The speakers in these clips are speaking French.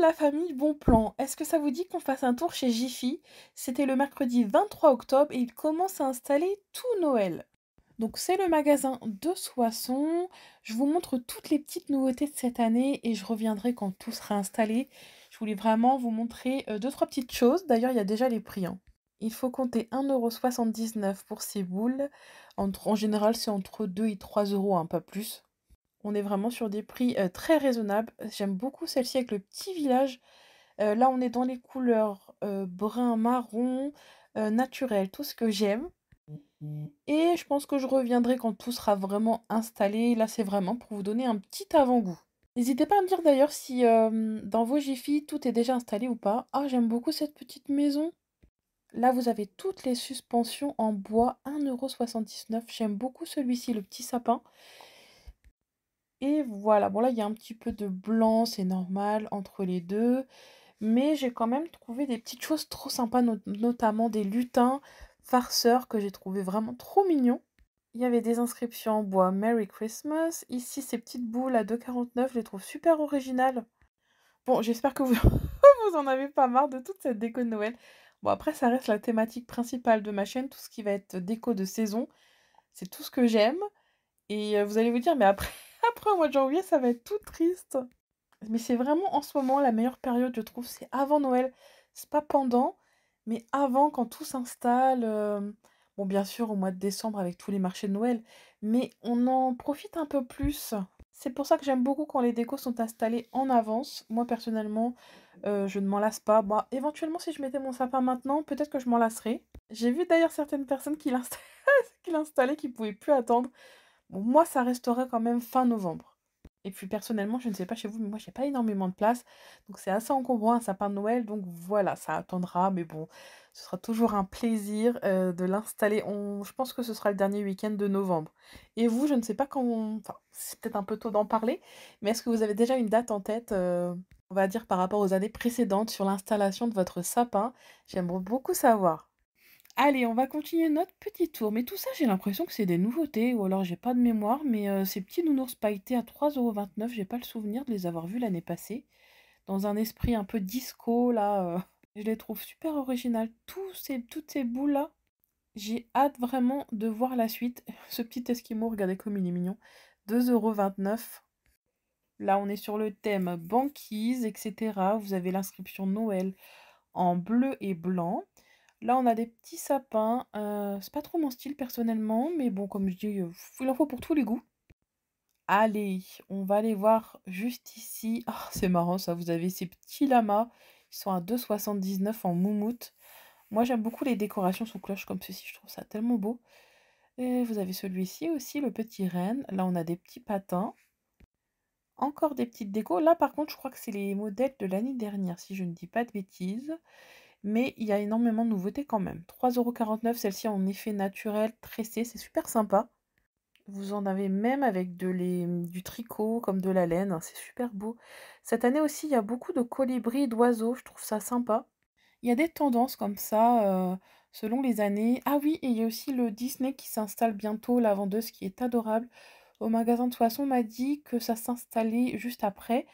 la famille Bon Plan, est-ce que ça vous dit qu'on fasse un tour chez Jiffy? C'était le mercredi 23 octobre et il commence à installer tout Noël. Donc c'est le magasin de Soissons. Je vous montre toutes les petites nouveautés de cette année et je reviendrai quand tout sera installé. Je voulais vraiment vous montrer deux, trois petites choses. D'ailleurs, il y a déjà les prix, hein. Il faut compter 1,79 € pour ces boules. En général, c'est entre 2 et 3 euros, hein, pas plus. On est vraiment sur des prix très raisonnables. J'aime beaucoup celle-ci avec le petit village. Là, on est dans les couleurs brun, marron, naturel, tout ce que j'aime. Et je pense que je reviendrai quand tout sera vraiment installé. Là, c'est vraiment pour vous donner un petit avant-goût. N'hésitez pas à me dire d'ailleurs si dans vos Jiffy, tout est déjà installé ou pas. Ah, j'aime beaucoup cette petite maison. Là, vous avez toutes les suspensions en bois, 1,79 €. J'aime beaucoup celui-ci, le petit sapin. Et voilà, bon là, il y a un petit peu de blanc, c'est normal, entre les deux. Mais j'ai quand même trouvé des petites choses trop sympas, notamment des lutins farceurs que j'ai trouvé vraiment trop mignons. Il y avait des inscriptions en bois Merry Christmas. Ici, ces petites boules à 2,49 €, je les trouve super originales. Bon, j'espère que vous, vous en avez pas marre de toute cette déco de Noël. Bon, après, ça reste la thématique principale de ma chaîne, tout ce qui va être déco de saison. C'est tout ce que j'aime. Et vous allez vous dire, mais après, après au mois de janvier, ça va être tout triste. Mais c'est vraiment en ce moment la meilleure période, je trouve, c'est avant Noël. C'est pas pendant, mais avant, quand tout s'installe. Bon, bien sûr, au mois de décembre avec tous les marchés de Noël, mais on en profite un peu plus. C'est pour ça que j'aime beaucoup quand les décos sont installés en avance. Moi, personnellement, je ne m'en lasse pas. Bah, éventuellement, si je mettais mon sapin maintenant, peut-être que je m'en lasserais. J'ai vu d'ailleurs certaines personnes qui qui l'installaient, qui pouvaient plus attendre. Bon, moi, ça restera quand même fin novembre. Et puis personnellement, je ne sais pas chez vous, mais moi, j'ai pas énormément de place. Donc c'est assez encombrant un sapin de Noël. Donc voilà, ça attendra. Mais bon, ce sera toujours un plaisir de l'installer. Je pense que ce sera le dernier week-end de novembre. Et vous, je ne sais pas quand... Enfin, c'est peut-être un peu tôt d'en parler. Mais est-ce que vous avez déjà une date en tête, on va dire, par rapport aux années précédentes sur l'installation de votre sapin? J'aimerais beaucoup savoir. Allez, on va continuer notre petit tour. Mais tout ça, j'ai l'impression que c'est des nouveautés, ou alors j'ai pas de mémoire, mais ces petits nounours pailletés à 3,29 €, j'ai pas le souvenir de les avoir vus l'année passée. Dans un esprit un peu disco, là, je les trouve super originales. Toutes ces boules-là, j'ai hâte vraiment de voir la suite. Ce petit esquimau, regardez comme il est mignon. 2,29 €. Là, on est sur le thème banquise, etc. Vous avez l'inscription Noël en bleu et blanc. Là, on a des petits sapins. C'est pas trop mon style personnellement, mais bon, comme je dis, il en faut pour tous les goûts. Allez, on va aller voir juste ici. Ah, c'est marrant ça, vous avez ces petits lamas. Ils sont à 2,79 € en moumoute. Moi, j'aime beaucoup les décorations sous cloche comme ceci, je trouve ça tellement beau. Et vous avez celui-ci aussi, le petit renne. Là, on a des petits patins. Encore des petites décos. Là, par contre, je crois que c'est les modèles de l'année dernière, si je ne dis pas de bêtises. Mais il y a énormément de nouveautés quand même. 3,49 €, celle-ci en effet naturel, tressé, c'est super sympa. Vous en avez même avec du tricot, comme de la laine, hein, c'est super beau. Cette année aussi, il y a beaucoup de colibris, d'oiseaux, je trouve ça sympa. Il y a des tendances comme ça, selon les années. Ah oui, et il y a aussi le Disney qui s'installe bientôt, la vendeuse qui est adorable. Au magasin de Soissons m'a dit que ça s'installait juste après.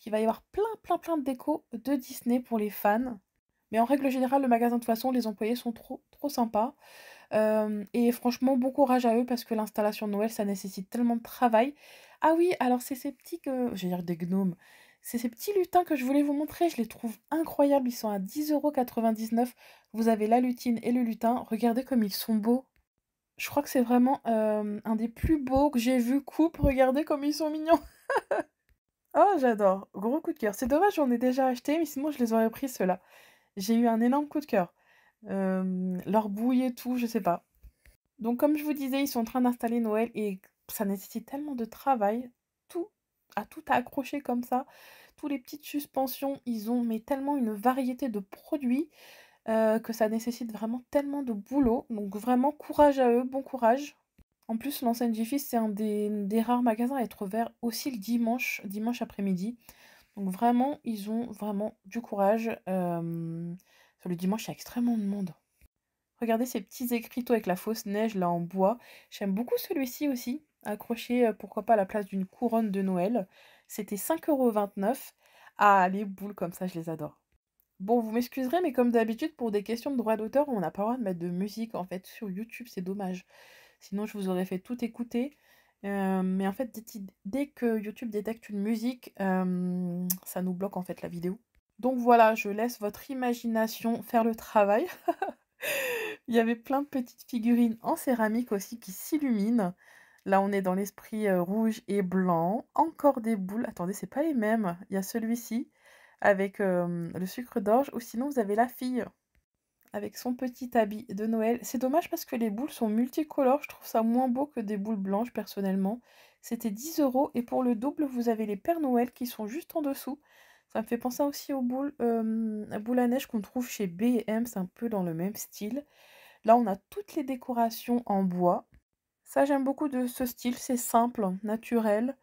Qu'il va y avoir plein, plein, plein de décos de Disney pour les fans. Mais en règle générale, le magasin de façon, les employés sont trop, trop sympas. Et franchement, bon courage à eux parce que l'installation de Noël, ça nécessite tellement de travail. Ah oui, alors c'est ces petits que... Je vais dire des gnomes. C'est ces petits lutins que je voulais vous montrer. Je les trouve incroyables. Ils sont à 10,99 €. Vous avez la lutine et le lutin. Regardez comme ils sont beaux. Je crois que c'est vraiment un des plus beaux que j'ai vu coupe. Regardez comme ils sont mignons. Oh, j'adore. Gros coup de cœur. C'est dommage, j'en ai déjà acheté, mais sinon je les aurais pris ceux-là. J'ai eu un énorme coup de cœur. Leur bouille et tout, je sais pas. Donc comme je vous disais, ils sont en train d'installer Noël et ça nécessite tellement de travail, tout tout à accrocher comme ça, tous les petites suspensions, ils ont mais tellement une variété de produits, que ça nécessite vraiment tellement de boulot. Donc vraiment courage à eux, bon courage. En plus, l'enseigne Jiffy, c'est un des rares magasins à être ouvert aussi le dimanche après-midi. Donc vraiment, ils ont vraiment du courage. Sur le dimanche, il y a extrêmement de monde. Regardez ces petits écriteaux avec la fausse neige là en bois. J'aime beaucoup celui-ci aussi, accroché pourquoi pas à la place d'une couronne de Noël. C'était 5,29 €. Ah, les boules comme ça, je les adore. Bon, vous m'excuserez, mais comme d'habitude, pour des questions de droit d'auteur, on n'a pas le droit de mettre de musique, en fait, sur YouTube, c'est dommage. Sinon, je vous aurais fait tout écouter. Mais en fait, dès que YouTube détecte une musique, ça nous bloque, en fait, la vidéo. Donc voilà, je laisse votre imagination faire le travail. Il y avait plein de petites figurines en céramique aussi qui s'illuminent. Là, on est dans l'esprit rouge et blanc. Encore des boules. Attendez, c'est pas les mêmes. Il y a celui-ci avec le sucre d'orge. Ou sinon, vous avez la fille avec son petit habit de Noël. C'est dommage parce que les boules sont multicolores. Je trouve ça moins beau que des boules blanches, personnellement. C'était 10 € et pour le double, vous avez les Pères Noël qui sont juste en dessous. Ça me fait penser aussi aux boules à neige qu'on trouve chez B&M. C'est un peu dans le même style. Là, on a toutes les décorations en bois. Ça, j'aime beaucoup de ce style, c'est simple, naturel.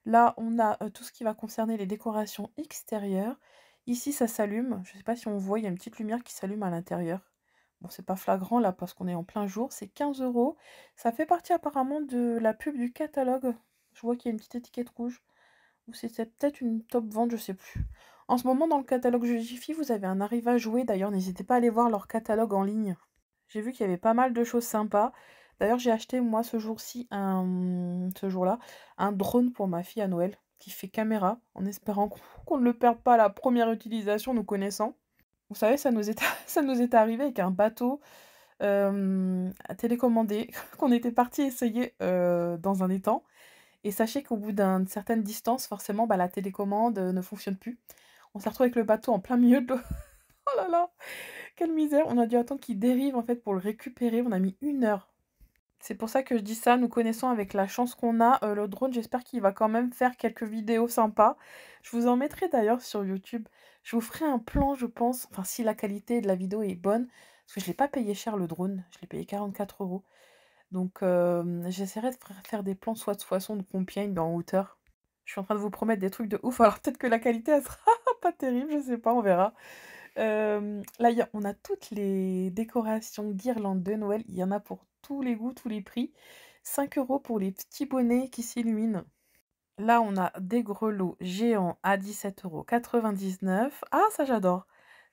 Là, on a tout ce qui va concerner les décorations extérieures. Ici, ça s'allume. Je ne sais pas si on voit, il y a une petite lumière qui s'allume à l'intérieur. Bon, c'est pas flagrant là parce qu'on est en plein jour. C'est 15 €. Ça fait partie apparemment de la pub du catalogue. Je vois qu'il y a une petite étiquette rouge. Ou c'était peut-être une top vente, je sais plus. En ce moment, dans le catalogue de Jiffy, vous avez un arrivage jouet. D'ailleurs, n'hésitez pas à aller voir leur catalogue en ligne. J'ai vu qu'il y avait pas mal de choses sympas. D'ailleurs, j'ai acheté moi ce jour-là, un drone pour ma fille à Noël qui fait caméra, en espérant qu'on ne le perde pas à la première utilisation, nous connaissant. Vous savez, ça nous est arrivé avec un bateau à télécommander qu'on était parti essayer dans un étang. Et sachez qu'au bout d'une certaine distance, forcément, bah, la télécommande ne fonctionne plus. On s'est retrouvé avec le bateau en plein milieu de l'eau. Oh là là, quelle misère! On a dû attendre qu'il dérive en fait pour le récupérer. On a mis 1 heure. C'est pour ça que je dis ça, nous connaissons avec la chance qu'on a, le drone, j'espère qu'il va quand même faire quelques vidéos sympas. Je vous en mettrai d'ailleurs sur YouTube. Je vous ferai un plan, je pense, enfin si la qualité de la vidéo est bonne, parce que je l'ai pas payé cher le drone, je l'ai payé 44 €. Donc j'essaierai de faire des plans soit de Soissons, de Compiègne, en hauteur. Je suis en train de vous promettre des trucs de ouf, alors peut-être que la qualité elle sera pas terrible, je sais pas, on verra. Là, on a toutes les décorations guirlandes de Noël. Il y en a pour tous les goûts, tous les prix. 5 € pour les petits bonnets qui s'illuminent. Là, on a des grelots géants à 17,99 €. Ah, ça j'adore.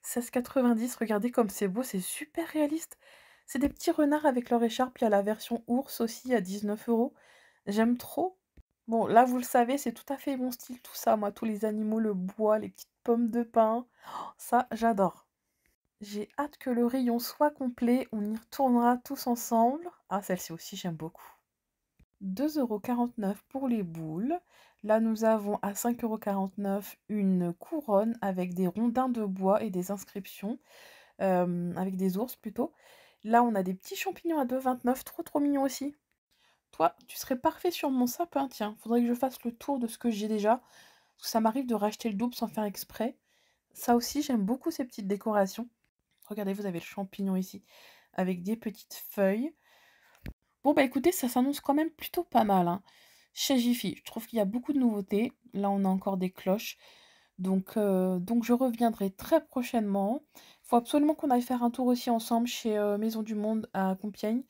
16,90 €. Regardez comme c'est beau, c'est super réaliste. C'est des petits renards avec leur écharpe. Il y a la version ours aussi à 19 €. J'aime trop. Bon, là, vous le savez, c'est tout à fait mon style, tout ça, moi, tous les animaux, le bois, les petites pommes de pin. Oh, ça, j'adore. J'ai hâte que le rayon soit complet, on y retournera tous ensemble. Ah, celle-ci aussi, j'aime beaucoup. 2,49 € pour les boules. Là, nous avons à 5,49 € une couronne avec des rondins de bois et des inscriptions, avec des ours plutôt. Là, on a des petits champignons à 2,29 €, trop trop mignons aussi. Toi, tu serais parfait sur mon sapin, tiens. Faudrait que je fasse le tour de ce que j'ai déjà. Parce que ça m'arrive de racheter le double sans faire exprès. Ça aussi, j'aime beaucoup ces petites décorations. Regardez, vous avez le champignon ici, avec des petites feuilles. Bon, bah écoutez, ça s'annonce quand même plutôt pas mal, hein. Chez Jiffy, je trouve qu'il y a beaucoup de nouveautés. Là, on a encore des cloches. Donc je reviendrai très prochainement. Il faut absolument qu'on aille faire un tour aussi ensemble chez Maison du Monde à Compiègne.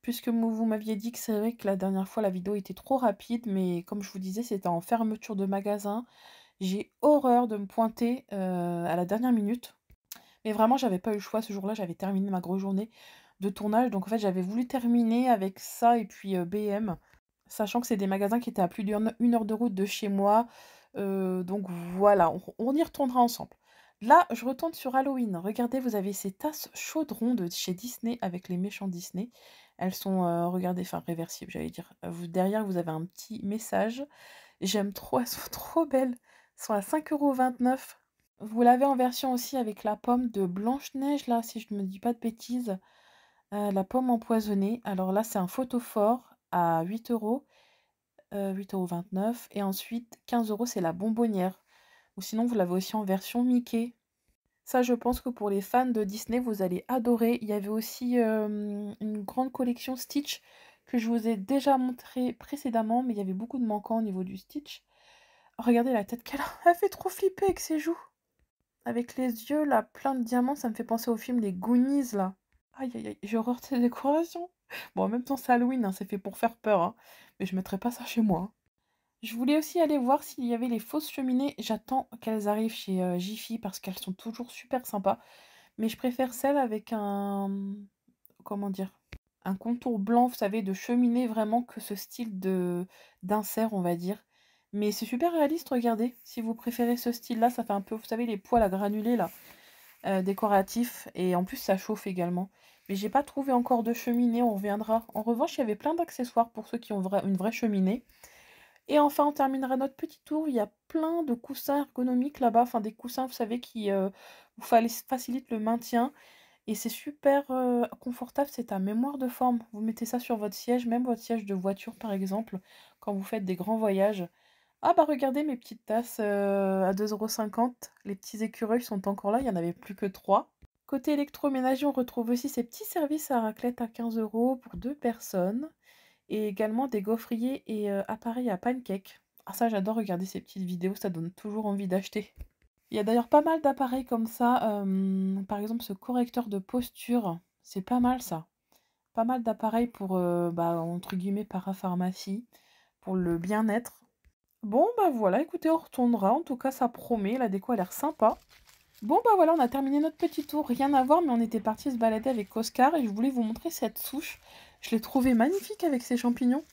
Puisque vous m'aviez dit que c'est vrai que la dernière fois, la vidéo était trop rapide. Mais comme je vous disais, c'était en fermeture de magasin. J'ai horreur de me pointer à la dernière minute. Mais vraiment, j'avais pas eu le choix. Ce jour-là, j'avais terminé ma grosse journée de tournage. Donc en fait, j'avais voulu terminer avec ça et puis B&M. Sachant que c'est des magasins qui étaient à plus d'une heure de route de chez moi. Donc voilà, on y retournera ensemble. Là, je retourne sur Halloween. Regardez, vous avez ces tasses chaudrons de chez Disney avec les méchants Disney. Elles sont, regardez, enfin réversibles, j'allais dire. Derrière, vous avez un petit message. J'aime trop, elles sont trop belles. Elles sont à 5,29 €. Vous l'avez en version aussi avec la pomme de Blanche-Neige, là, si je ne me dis pas de bêtises. La pomme empoisonnée. Alors là, c'est un photophore à 8 €, 8,29 €. Et ensuite, 15 €, c'est la bonbonnière. Ou sinon, vous l'avez aussi en version Mickey. Ça, je pense que pour les fans de Disney, vous allez adorer. Il y avait aussi une grande collection Stitch que je vous ai déjà montré précédemment, mais il y avait beaucoup de manquants au niveau du Stitch. Regardez la tête qu'elle a. Elle fait trop flipper avec ses joues. Avec les yeux, là, plein de diamants, ça me fait penser au film Les Goonies, là. Aïe, aïe, aïe, j'ai horreur de ces décorations. Bon, en même temps, c'est Halloween, hein, c'est fait pour faire peur, hein. Mais je mettrai pas ça chez moi, hein. Je voulais aussi aller voir s'il y avait les fausses cheminées. J'attends qu'elles arrivent chez, Jiffy parce qu'elles sont toujours super sympas. Mais je préfère celles avec un, comment dire? Un contour blanc, vous savez, de cheminée vraiment que ce style de d'insert, on va dire. Mais c'est super réaliste, regardez. Si vous préférez ce style-là, ça fait un peu, vous savez, les poils à granulés là, décoratifs. Et en plus, ça chauffe également. Mais j'ai pas trouvé encore de cheminée, on reviendra. En revanche, il y avait plein d'accessoires pour ceux qui ont une vraie cheminée. Et enfin, on terminera notre petit tour. Il y a plein de coussins ergonomiques là-bas, enfin des coussins, vous savez, qui facilitent le maintien. Et c'est super confortable, c'est à mémoire de forme. Vous mettez ça sur votre siège, même votre siège de voiture par exemple, quand vous faites des grands voyages. Ah bah regardez mes petites tasses à 2,50 €. Les petits écureuils sont encore là, il n'y en avait plus que 3. Côté électroménager, on retrouve aussi ces petits services à raclette à 15 € pour 2 personnes. Et également des gaufriers et appareils à pancakes. Ah ça j'adore regarder ces petites vidéos, ça donne toujours envie d'acheter. Il y a d'ailleurs pas mal d'appareils comme ça, par exemple ce correcteur de posture, c'est pas mal ça. Pas mal d'appareils pour, bah, entre guillemets «parapharmacie», pour le bien-être. Bon bah voilà, écoutez, on retournera, en tout cas ça promet, la déco a l'air sympa. Bon bah voilà, on a terminé notre petit tour, rien à voir, mais on était parti se balader avec Oscar et je voulais vous montrer cette souche. Je l'ai trouvée magnifique avec ses champignons.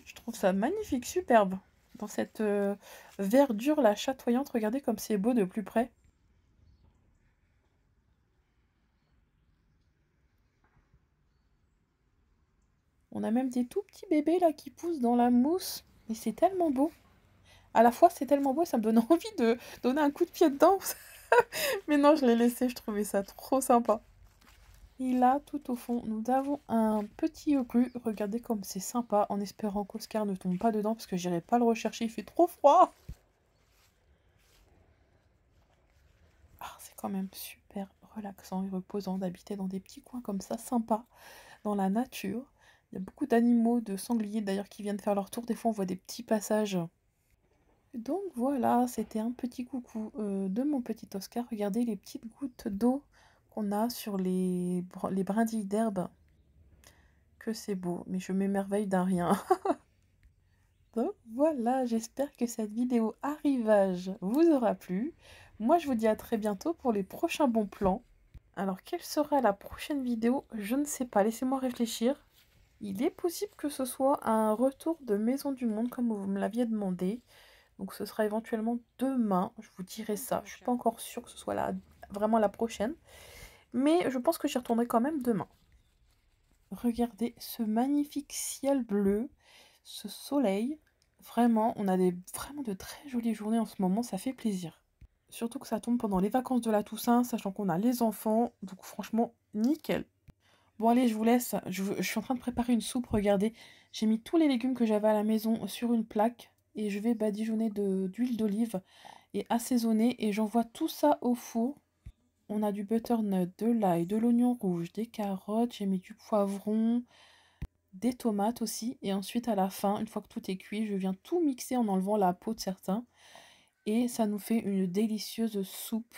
Je trouve ça magnifique, superbe. Dans cette verdure là chatoyante, regardez comme c'est beau de plus près. On a même des tout petits bébés là qui poussent dans la mousse. Et c'est tellement beau. À la fois c'est tellement beau, ça me donne envie de donner un coup de pied dedans. Mais non, je l'ai laissé, je trouvais ça trop sympa. Et là, tout au fond, nous avons un petit ogru. Regardez comme c'est sympa, en espérant qu'Oscar ne tombe pas dedans parce que j'irai pas le rechercher, il fait trop froid. Ah, c'est quand même super relaxant et reposant d'habiter dans des petits coins comme ça, sympa, dans la nature. Il y a beaucoup d'animaux, de sangliers d'ailleurs qui viennent faire leur tour. Des fois, on voit des petits passages. Donc voilà, c'était un petit coucou de mon petit Oscar. Regardez les petites gouttes d'eau qu'on a sur les brindilles d'herbe. Que c'est beau, mais je m'émerveille d'un rien. Donc voilà, j'espère que cette vidéo arrivage vous aura plu. Moi, je vous dis à très bientôt pour les prochains bons plans. Alors, quelle sera la prochaine vidéo? Je ne sais pas, laissez-moi réfléchir. Il est possible que ce soit un retour de Maison du Monde, comme vous me l'aviez demandé. Donc, ce sera éventuellement demain, je vous dirai ça. Je suis pas encore sûre que ce soit vraiment la prochaine. Mais je pense que j'y retournerai quand même demain. Regardez ce magnifique ciel bleu, ce soleil. Vraiment, on a vraiment de très jolies journées en ce moment, ça fait plaisir. Surtout que ça tombe pendant les vacances de la Toussaint, sachant qu'on a les enfants. Donc franchement, nickel. Bon allez, je vous laisse. Je suis en train de préparer une soupe, regardez. J'ai mis tous les légumes que j'avais à la maison sur une plaque. Et je vais badigeonner d'huile d'olive et assaisonner. Et j'envoie tout ça au four. On a du butternut, de l'ail, de l'oignon rouge, des carottes. J'ai mis du poivron, des tomates aussi. Et ensuite à la fin, une fois que tout est cuit, je viens tout mixer en enlevant la peau de certains. Et ça nous fait une délicieuse soupe.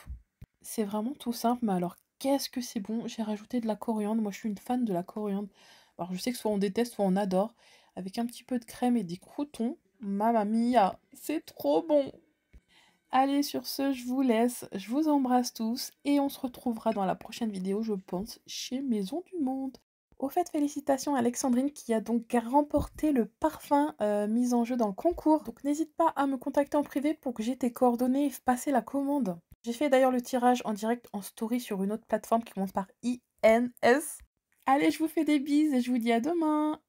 C'est vraiment tout simple, mais alors qu'est-ce que c'est bon. J'ai rajouté de la coriandre. Moi, je suis une fan de la coriandre. Alors, je sais que soit on déteste, soit on adore. Avec un petit peu de crème et des croûtons. Mamma mia, c'est trop bon. Allez, sur ce, je vous laisse. Je vous embrasse tous. Et on se retrouvera dans la prochaine vidéo, je pense, chez Maison du Monde. Au fait, félicitations à Alexandrine qui a donc remporté le parfum mis en jeu dans le concours. Donc n'hésite pas à me contacter en privé pour que j'ai tes coordonnées et passer la commande. J'ai fait d'ailleurs le tirage en direct en story sur une autre plateforme qui commence par INS. Allez, je vous fais des bises et je vous dis à demain.